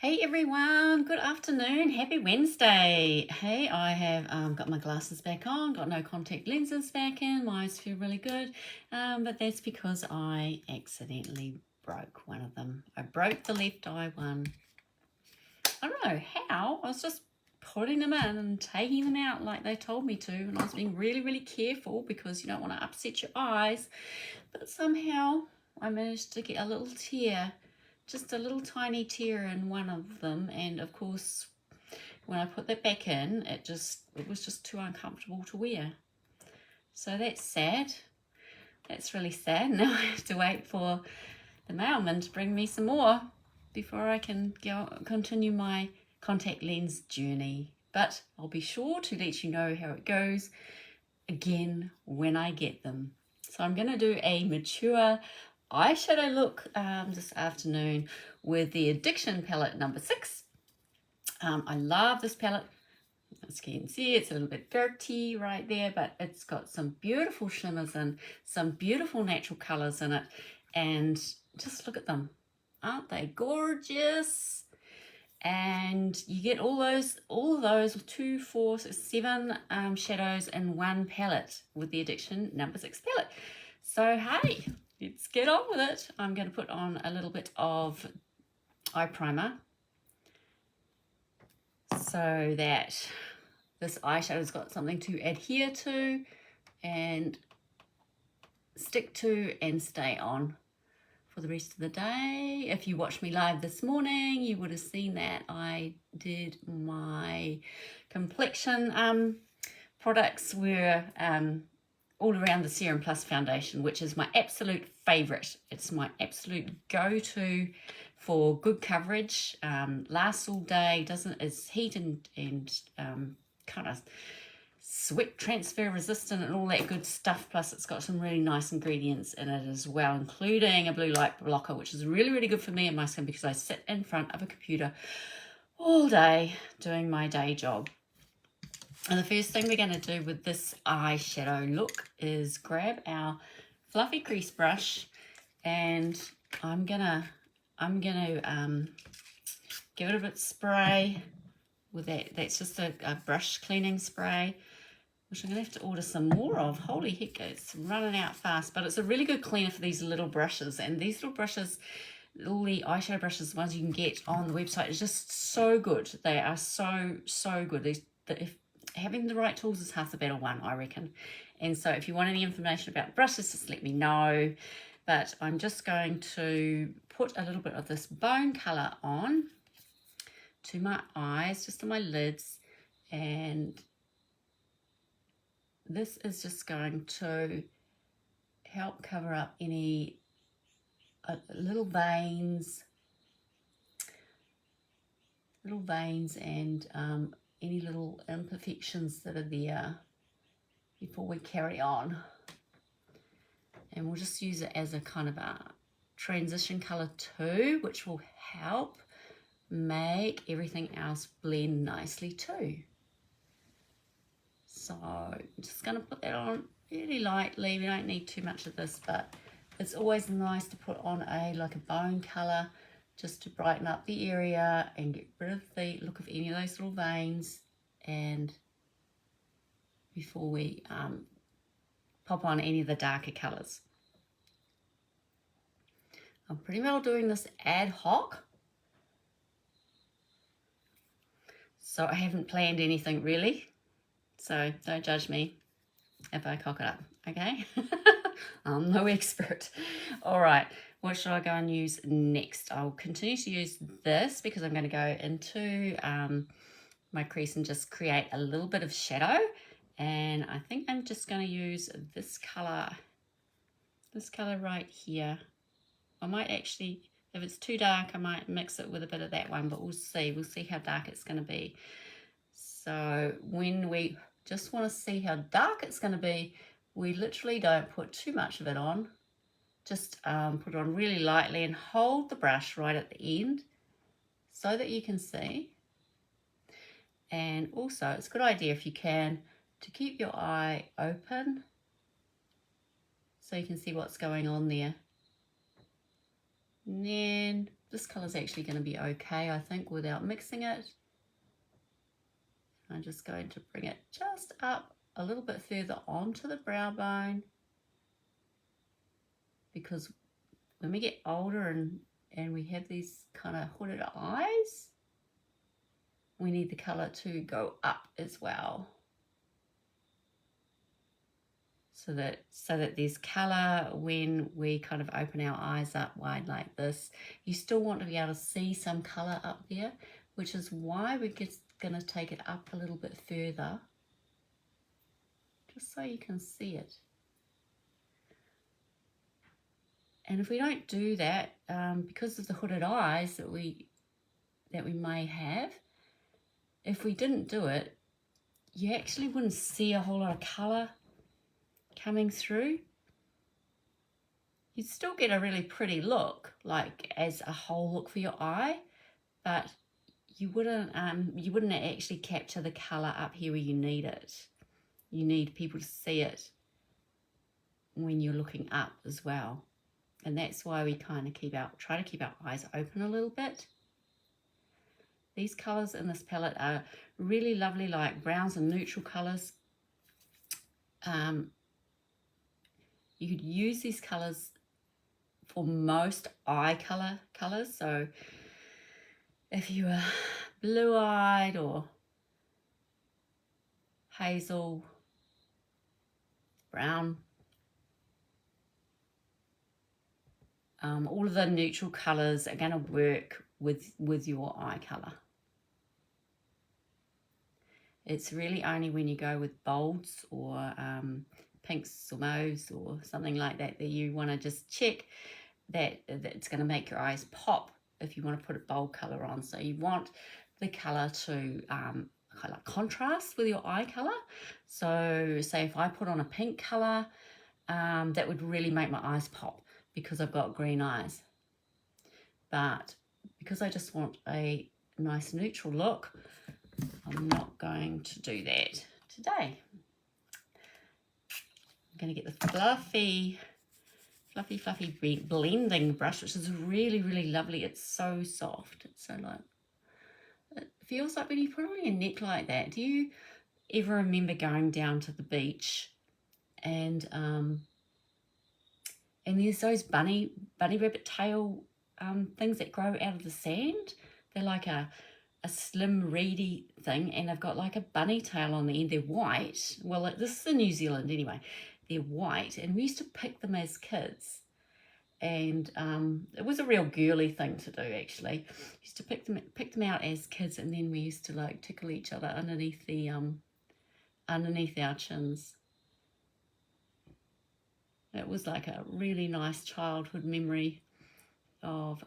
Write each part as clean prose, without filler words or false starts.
Hey everyone, good afternoon, happy Wednesday. Hey, I have got my glasses back on, got no contact lenses back in, my eyes feel really good, but that's because I accidentally broke one of them. I broke the left eye one. I don't know how, I was just putting them in and taking them out like they told me to, and I was being really careful because you don't want to upset your eyes, but somehow I managed to get a little tear. Just a little tiny tear in one of them, and of course when I put that back in it was just too uncomfortable to wear. So that's sad. That's really sad. Now I have to wait for the mailman to bring me some more before I can continue my contact lens journey. But I'll be sure to let you know how it goes again when I get them. So I'm going to do a mature eyeshadow look this afternoon with the Addiction palette number 6. I love this palette. As you can see, it's a little bit dirty right there, but it's got some beautiful shimmers and some beautiful natural colors in it. And just look at them. Aren't they gorgeous? And you get all of those 2, 4, 7 shadows in one palette with the Addiction number 6 palette. So hey, let's get on with it. I'm going to put on a little bit of eye primer so that this eyeshadow's got something to adhere to and stick to and stay on for the rest of the day. If you watched me live this morning, you would have seen that I did my complexion products were all around the Serum Plus foundation, which is my absolute favorite. It's my absolute go-to for good coverage, lasts all day, is heat and kind of sweat transfer resistant and all that good stuff. Plus it's got some really nice ingredients in it as well, including a blue light blocker, which is really good for me and my skin because I sit in front of a computer all day doing my day job. And the first thing we're going to do with this eyeshadow look is grab our fluffy crease brush, and I'm gonna give it a bit of spray with that. That's just a brush cleaning spray, which I'm gonna have to order some more of. Holy heck, it's running out fast, but it's a really good cleaner for these little brushes. And these little brushes, all the eyeshadow brushes, the ones you can get on the website, is just so good. They are so good. Having the right tools is half the battle one, I reckon. And so if you want any information about brushes, just let me know. But I'm just going to put a little bit of this bone colour on to my eyes, just to my lids, and this is just going to help cover up any little veins and any little imperfections that are there before we carry on. And we'll just use it as a kind of a transition color too, which will help make everything else blend nicely too. So I'm just going to put that on really lightly. We don't need too much of this, but it's always nice to put on like a bone color just to brighten up the area and get rid of the look of any of those little veins, and before we pop on any of the darker colors. I'm pretty well doing this ad hoc, so I haven't planned anything really, so don't judge me if I cock it up, okay? I'm no expert. All right, what should I go and use next? I'll continue to use this because I'm going to go into my crease and just create a little bit of shadow. And I think I'm just going to use this color right here. I might actually, if it's too dark, I might mix it with a bit of that one, but we'll see how dark it's going to be. So when we just want to see how dark it's going to be, we literally don't put too much of it on. Just put it on really lightly and hold the brush right at the end so that you can see. And also, it's a good idea if you can to keep your eye open so you can see what's going on there. And then this colour is actually going to be okay, I think, without mixing it. I'm just going to bring it just up a little bit further onto the brow bone, because when we get older and we have these kind of hooded eyes, we need the colour to go up as well. So that there's colour when we kind of open our eyes up wide like this. You still want to be able to see some colour up there, which is why we're just going to take it up a little bit further, just so you can see it. And if we don't do that, because of the hooded eyes that we may have, if we didn't do it, you actually wouldn't see a whole lot of colour coming through. You'd still get a really pretty look, like as a whole look for your eye, but you wouldn't actually capture the colour up here where you need it. You need people to see it when you're looking up as well. And that's why we kind of try to keep our eyes open a little bit. These colours in this palette are really lovely, like browns and neutral colours. You could use these colours for most eye colours. So if you are blue-eyed or hazel, brown, all of the neutral colours are going to work with your eye colour. It's really only when you go with bolds or pinks or mauves or something like that that you want to just check that it's going to make your eyes pop if you want to put a bold colour on. So you want the colour to kind of contrast with your eye colour. So say if I put on a pink colour, that would really make my eyes pop because I've got green eyes. But because I just want a nice neutral look, I'm not going to do that today. I'm going to get the fluffy blending brush, which is really, really lovely. It's so soft. It's so like, it feels like when you put on your neck like that. Do you ever remember going down to the beach and there's those bunny rabbit tail things that grow out of the sand? They're like a slim reedy thing, and they've got like a bunny tail on the end. They're white. Well, this is in New Zealand anyway. They're white, and we used to pick them as kids, and it was a real girly thing to do actually. We used to pick them out as kids, and then we used to like tickle each other underneath the underneath our chins. It was like a really nice childhood memory of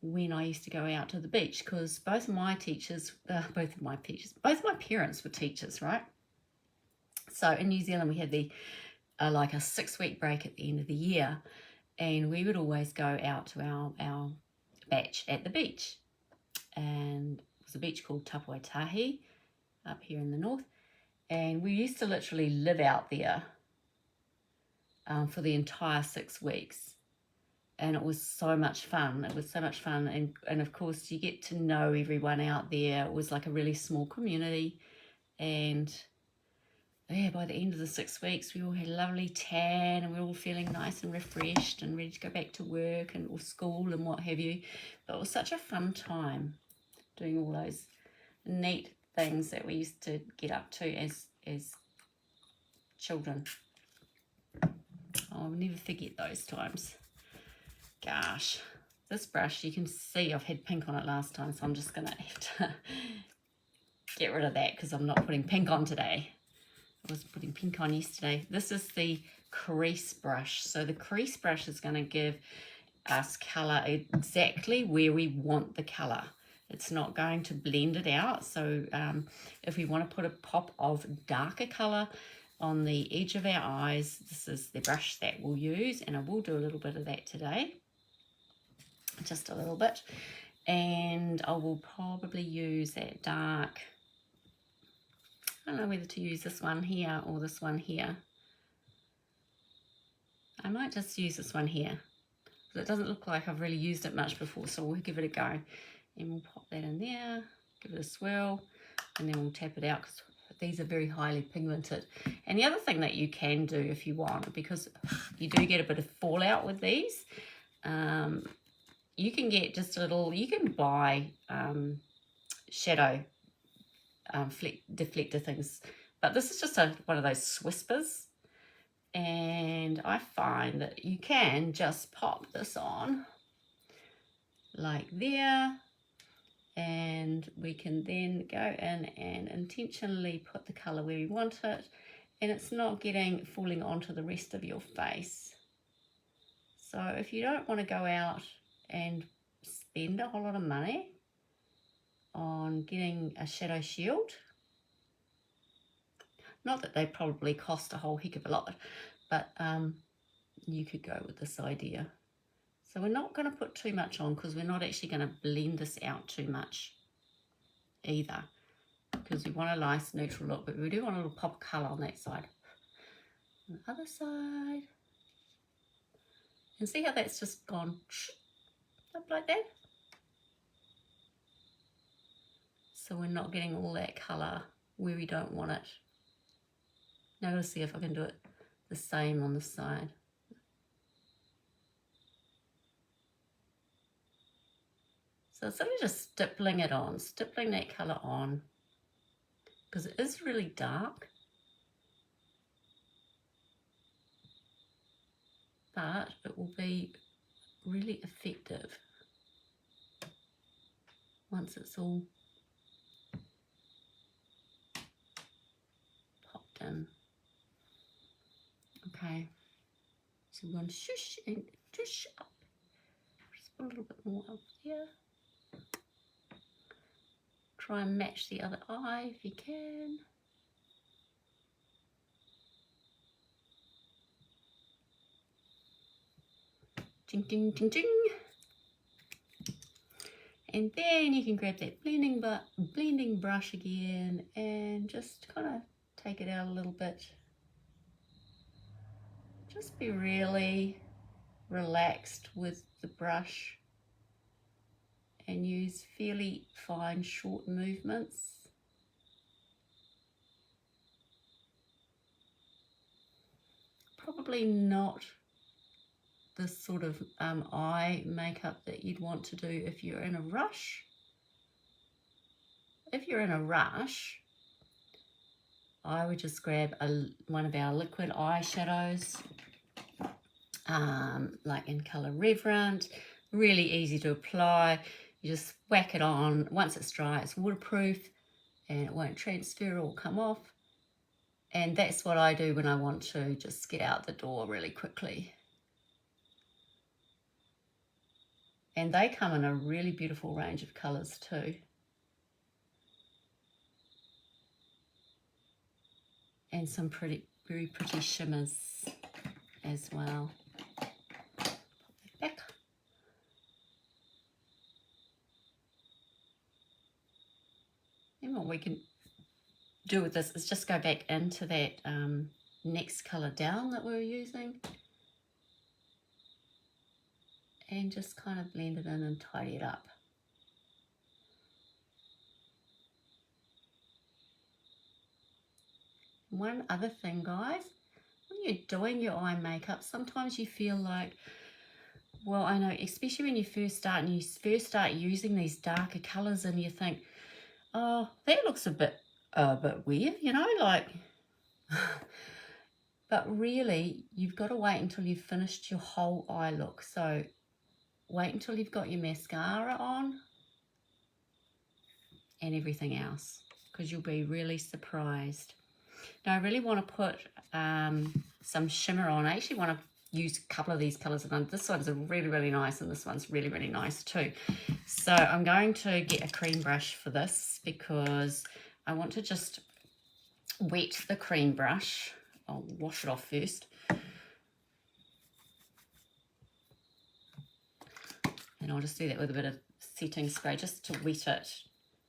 when I used to go out to the beach, because both my parents were teachers, right? So in New Zealand we had the like a 6-week break at the end of the year, and we would always go out to our batch at the beach, and it was a beach called Tapuaitahi up here in the north, and we used to literally live out there for the entire 6 weeks. And it was so much fun. It was so much fun. And of course, you get to know everyone out there. It was like a really small community. And yeah, by the end of the 6 weeks, we all had a lovely tan, and we were all feeling nice and refreshed and ready to go back to work or school and what have you. But it was such a fun time doing all those neat things that we used to get up to as children. I'll never forget those times. Gosh, this brush, you can see I've had pink on it last time, so I'm just going to have to get rid of that because I'm not putting pink on today. I was putting pink on yesterday. This is the Crease Brush. So the Crease Brush is going to give us colour exactly where we want the colour. It's not going to blend it out. So if we want to put a pop of darker colour on the edge of our eyes, this is the brush that we'll use, and I will do a little bit of that today. Just a little bit, and I will probably use that dark, I don't know whether to use this one here or this one here. I might just use this one here. but it doesn't look like I've really used it much before, so we'll give it a go. And we'll pop that in there, give it a swirl, and then we'll tap it out because these are very highly pigmented. And the other thing that you can do if you want, because you do get a bit of fallout with these, you can get just a little, you can buy shadow deflector things, but this is just one of those whispers, and I find that you can just pop this on like there, and we can then go in and intentionally put the colour where we want it, and it's not falling onto the rest of your face. So if you don't want to go out and spend a whole lot of money on getting a shadow shield, not that they probably cost a whole heck of a lot, but you could go with this idea. So we're not going to put too much on because we're not actually going to blend this out too much either, because we want a nice neutral look, but we do want a little pop of colour on that side. On the other side. And see how that's just gone up like that? So we're not getting all that colour where we don't want it. Now let's see if I can do it the same on the side. So it's only just stippling it on, stippling that colour on, because it is really dark. But it will be really effective once it's all popped in. Okay, so we're going to shush and tush up. Just put a little bit more up there. Try and match the other eye if you can. Ding, ding, ding, ding. And then you can grab that blending brush again and just kind of take it out a little bit. Just be really relaxed with the brush and use fairly fine, short movements. Probably not the sort of eye makeup that you'd want to do if you're in a rush. If you're in a rush, I would just grab one of our liquid eyeshadows, like in colour Reverent. Really easy to apply. You just whack it on. Once it's dry, it's waterproof and it won't transfer or come off. And that's what I do when I want to just get out the door really quickly. And they come in a really beautiful range of colours too. And some very pretty shimmers as well. Pop that back. And what we can do with this is just go back into that next colour down that we were using. And just kind of blend it in and tidy it up. One other thing, guys, when you're doing your eye makeup, sometimes you feel like, well, I know, especially when you first start and you first start using these darker colours and you think, oh, that looks a bit weird, you know, like, but really, you've got to wait until you've finished your whole eye look. So wait until you've got your mascara on and everything else, because you'll be really surprised. Now, I really want to put some shimmer on. I actually want to use a couple of these colours. And this one's really, really nice, and this one's really, really nice too. So I'm going to get a cream brush for this because I want to just wet the cream brush. I'll wash it off first. And I'll just do that with a bit of setting spray just to wet it.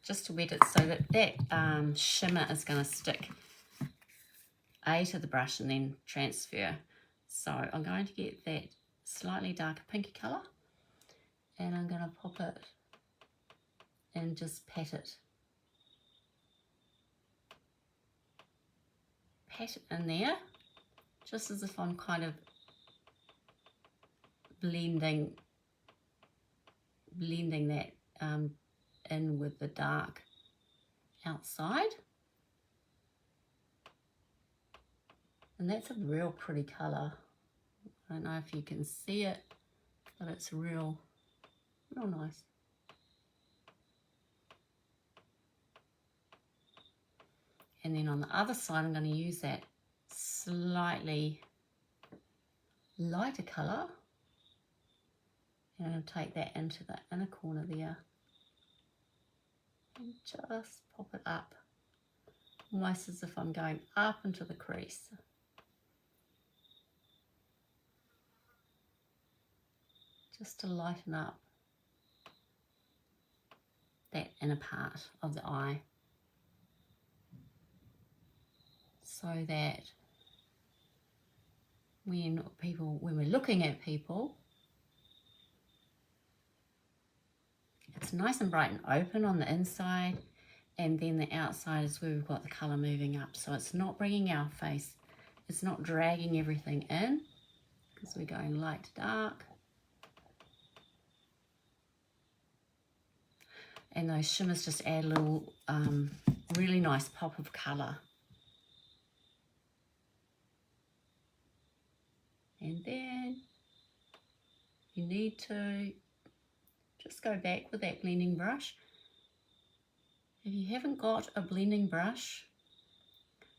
Just to wet it so that that shimmer is going to stick to the brush and then transfer. So I'm going to get that slightly darker pinky colour, and I'm going to pop it and just pat it. Pat it in there, just as if I'm kind of blending that in with the dark outside. And that's a real pretty colour. I don't know if you can see it, but it's real nice. And then on the other side, I'm going to use that slightly lighter colour. And I'm going to take that into the inner corner there. And just pop it up. Almost as if I'm going up into the crease. Just to lighten up that inner part of the eye, so that when we're looking at people, it's nice and bright and open on the inside, and then the outside is where we've got the colour moving up, so it's not bringing our face, it's not dragging everything in, because we're going light to dark. And those shimmers just add a little really nice pop of colour. And then you need to just go back with that blending brush. If you haven't got a blending brush,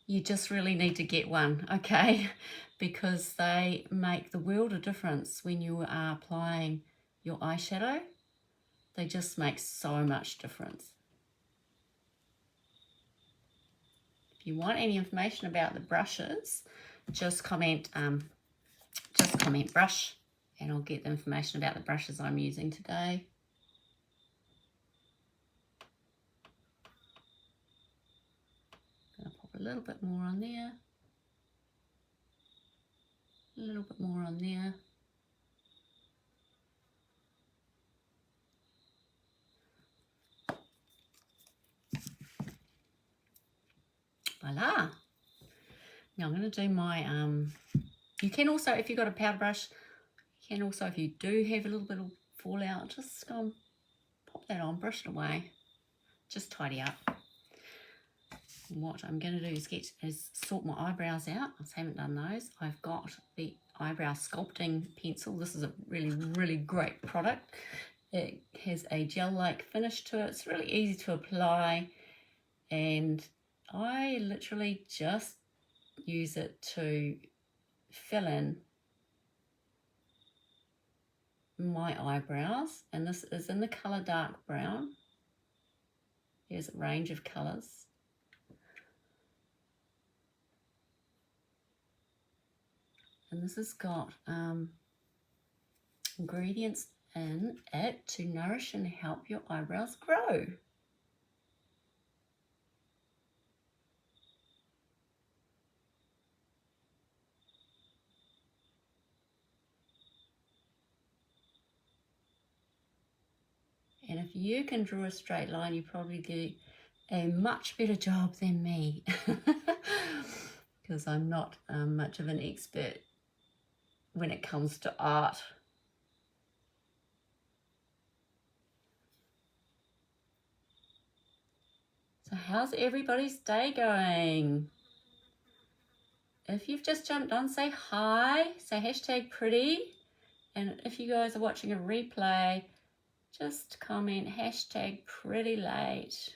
you just really need to get one, okay? Because they make the world of difference when you are applying your eyeshadow. They just make so much difference. If you want any information about the brushes, just comment brush, and I'll get the information about the brushes I'm using today. I'm going to pop a little bit more on there, a little bit more on there. Voila. Now I'm going to do my, you can also, if you've got a powder brush, you can also, if you do have a little bit of fallout, just go and pop that on, brush it away, just tidy up. And what I'm going to do is sort my eyebrows out. I haven't done those. I've got the eyebrow sculpting pencil. This is a really, really great product. It has a gel-like finish to it. It's really easy to apply, and I literally just use it to fill in my eyebrows, and this is in the colour dark brown. Here's a range of colours. And this has got ingredients in it to nourish and help your eyebrows grow. And if you can draw a straight line, you probably do a much better job than me, because I'm not much of an expert when it comes to art. So how's everybody's day going? If you've just jumped on, say hi, say hashtag pretty. And if you guys are watching a replay, just comment hashtag pretty late.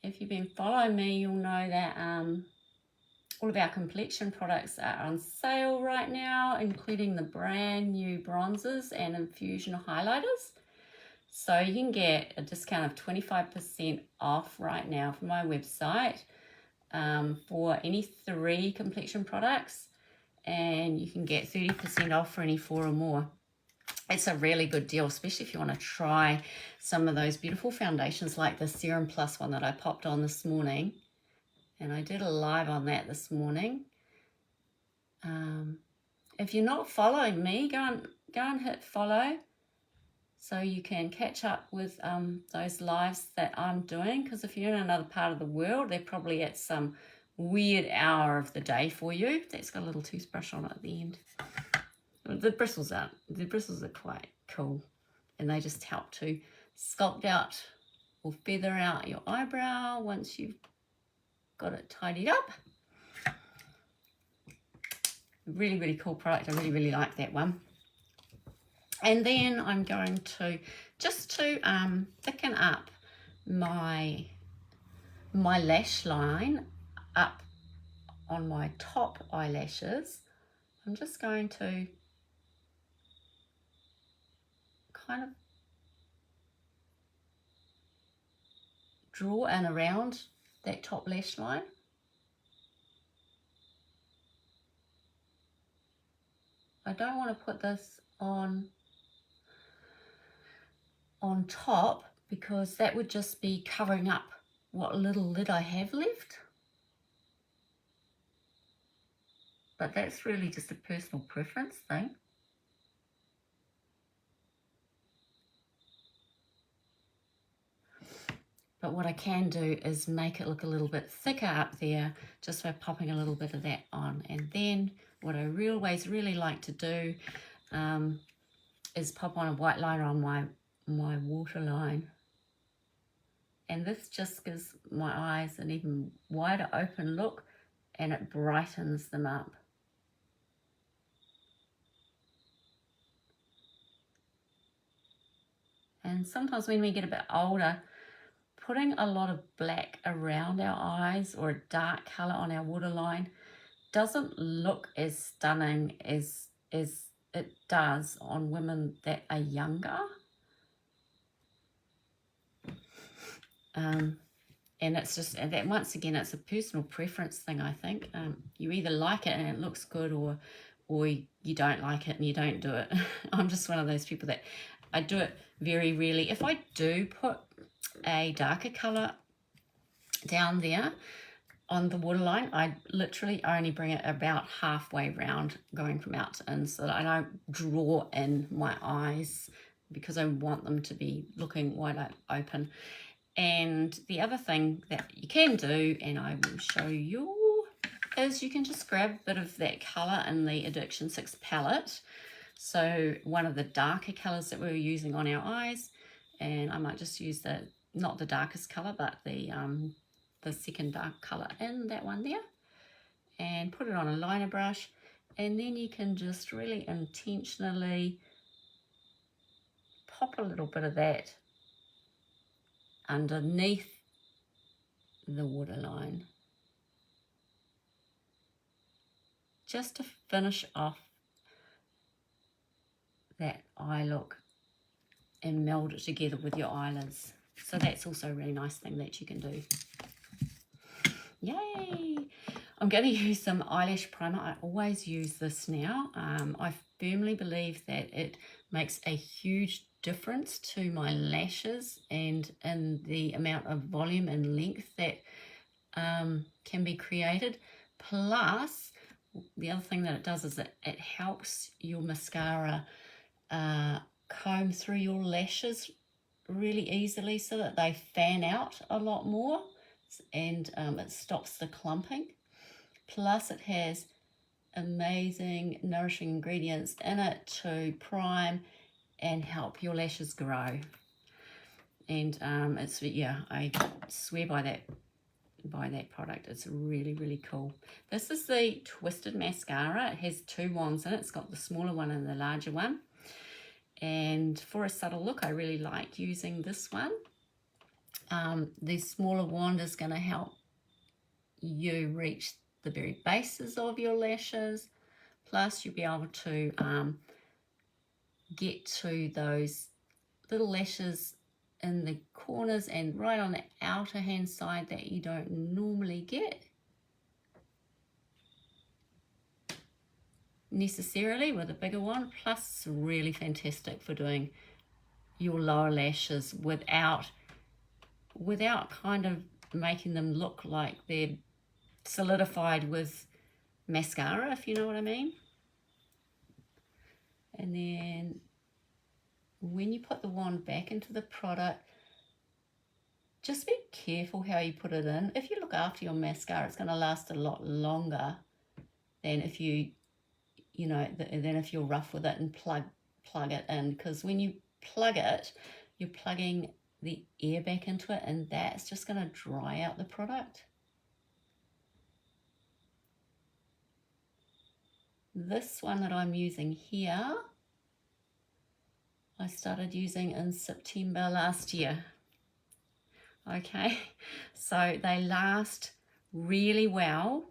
If you've been following me, you'll know that all of our complexion products are on sale right now, including the brand new bronzers and infusion highlighters. So you can get a discount of 25% off right now from my website for any 3 complexion products, and you can get 30% off for any 4 or more. It's a really good deal, especially if you want to try some of those beautiful foundations like the Serum Plus one that I popped on this morning. And I did a live on that this morning. If you're not following me, go and hit follow so you can catch up with those lives that I'm doing, because if you're in another part of the world, they're probably at some weird hour of the day for you. That's got a little toothbrush on it at the end. The bristles are quite cool, and they just help to sculpt out or feather out your eyebrow once you've got it tidied up. Really, really cool product. I really, really like that one. And then I'm going to, just to thicken up my lash line up on my top eyelashes, I'm just going to kind of draw in around that top lash line. I don't want to put this on top, because that would just be covering up what little lid I have left. But that's really just a personal preference thing. But what I can do is make it look a little bit thicker up there, just by popping a little bit of that on. And then what I always really like to do is pop on a white liner on my waterline. And this just gives my eyes an even wider open look, and it brightens them up. And sometimes when we get a bit older, putting a lot of black around our eyes or a dark colour on our waterline doesn't look as stunning as it does on women that are younger. And it's just that, once again, it's a personal preference thing, I think. You either like it and it looks good, or you don't like it and you don't do it. I'm just one of those people that I do it very rarely. If I do put a darker colour down there on the waterline, I literally only bring it about halfway round, going from out to in, so that I don't draw in my eyes, because I want them to be looking wide open. And the other thing that you can do, and I will show you, is you can just grab a bit of that colour in the Addiction 6 palette. So one of the darker colours that we were using on our eyes, and I might just use not the darkest colour, but the second dark colour in that one there, and put it on a liner brush. And then you can just really intentionally pop a little bit of that underneath the waterline, just to finish off that eye look and meld it together with your eyelids. So that's also a really nice thing that you can do. Yay! I'm going to use some eyelash primer. I always use this now. I firmly believe that it makes a huge difference to my lashes and in the amount of volume and length that can be created. Plus, the other thing that it does is that it helps your mascara comb through your lashes really easily, so that they fan out a lot more, and it stops the clumping. Plus, it has amazing nourishing ingredients in it to prime and help your lashes grow. And I swear by that product. It's really, really cool. This is the Twisted Mascara. It has two wands in it. It's got the smaller one and the larger one. And for a subtle look, I really like using this one. The smaller wand is going to help you reach the very bases of your lashes. Plus, you'll be able to get to those little lashes in the corners and right on the outer hand side that you don't normally get necessarily with a bigger one. Plus, it's really fantastic for doing your lower lashes without kind of making them look like they're solidified with mascara, if you know what I mean. And then when you put the wand back into the product, just be careful how you put it in. If you look after your mascara, it's going to last a lot longer than if you know, than if you're rough with it and plug it in. Because when you plug it, you're plugging the air back into it, and that's just going to dry out the product. This one that I'm using here, I started using in September last year. Okay, so they last really well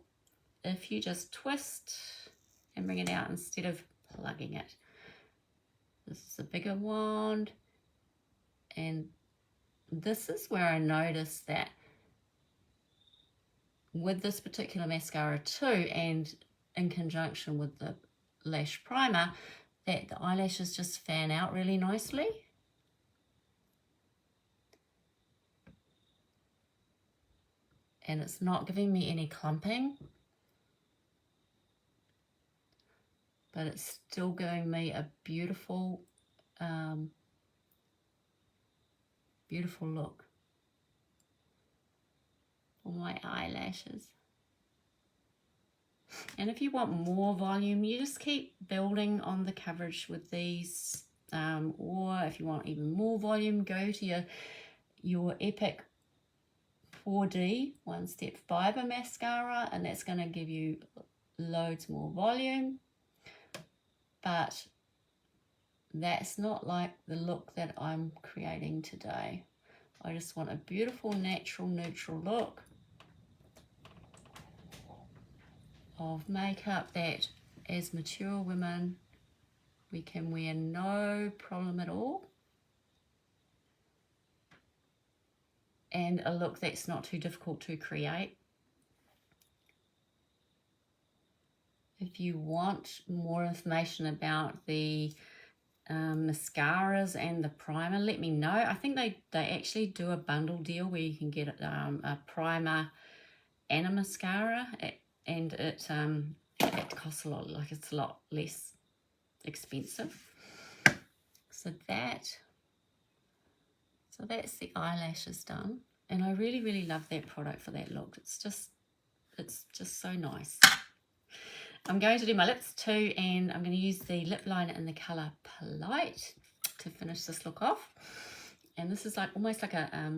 if you just twist and bring it out instead of plugging it. This is a bigger wand, and this is where I noticed that with this particular mascara too, and in conjunction with the lash primer, that the eyelashes just fan out really nicely. And it's not giving me any clumping, but it's still giving me a beautiful, beautiful look for my eyelashes. And if you want more volume, you just keep building on the coverage with these, or if you want even more volume, go to your Epic 4D 1 Step Fiber mascara, and that's going to give you loads more volume. But that's not like the look that I'm creating today. I just want a beautiful, natural, neutral look of makeup that as mature women we can wear no problem at all, and a look that's not too difficult to create. If you want more information about the mascaras and the primer, let me know. I think they actually do a bundle deal where you can get a primer and a mascara, and it costs a lot, like it's a lot less expensive. So that's the eyelashes done, and I really, really love that product for that look. It's just so nice. I'm going to do my lips too, and I'm going to use the lip liner in the colour Polite to finish this look off. And this is like almost like a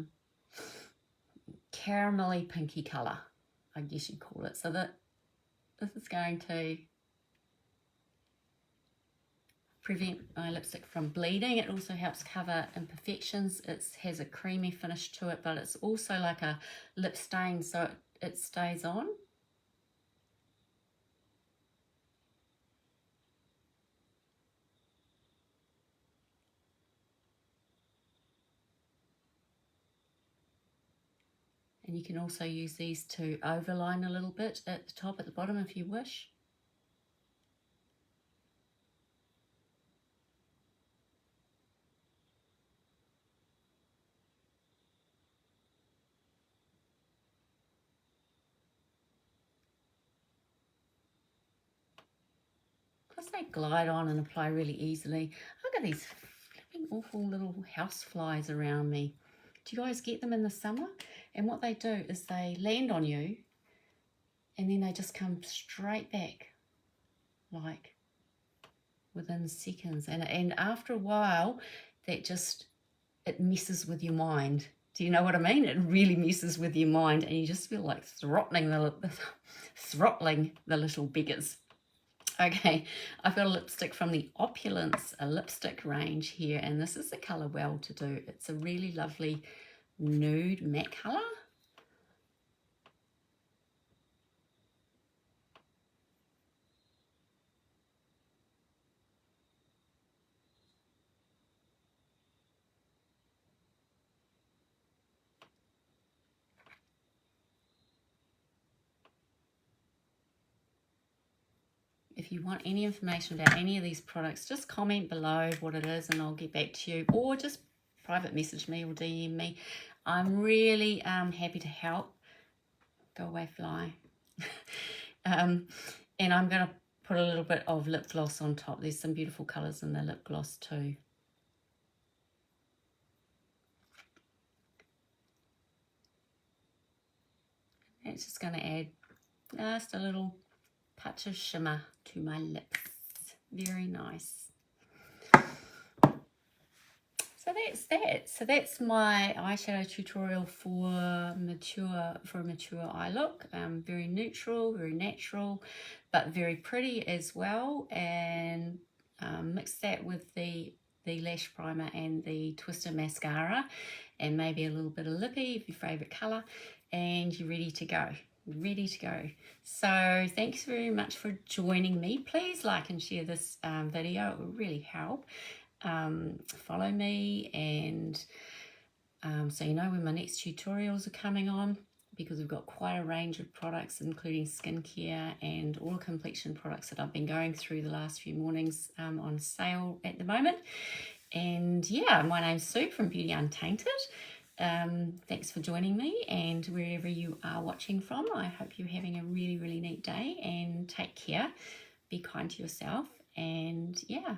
caramelly pinky colour, I guess you'd call it. So that this is going to prevent my lipstick from bleeding. It also helps cover imperfections. It has a creamy finish to it, but it's also like a lip stain, so it stays on. And you can also use these to overline a little bit at the top, at the bottom if you wish. Because they glide on and apply really easily. Look at these flipping awful little house flies around me. Do you guys get them in the summer? And what they do is they land on you and then they just come straight back, like within seconds. And after a while, it messes with your mind. Do you know what I mean? It really messes with your mind, and you just feel like throttling the little beggars. Okay, I've got a lipstick from the Opulence lipstick range here, and this is the colour Well To Do. It's a really lovely nude matte colour. If you want any information about any of these products, just comment below what it is and I'll get back to you, or just private message me or DM me. I'm really happy to help. Go away, fly. And I'm going to put a little bit of lip gloss on top. There's some beautiful colours in the lip gloss too. It's just going to add just a little touch of shimmer to my lips. Very nice. So that's that. So that's my eyeshadow tutorial for a mature eye look. Very neutral, very natural, but very pretty as well. And mix that with the lash primer and the Twister mascara, and maybe a little bit of lippy if your favorite color, and you're ready to go. Ready to go. So thanks very much for joining me. Please like and share this video. It will really help. Follow me, and so you know when my next tutorials are coming on, because we've got quite a range of products, including skincare and all complexion products that I've been going through the last few mornings on sale at the moment. And yeah, my name's Sue from Beauty Untainted. Thanks for joining me, and wherever you are watching from, I hope you're having a really, really neat day, and take care. Be kind to yourself, and yeah,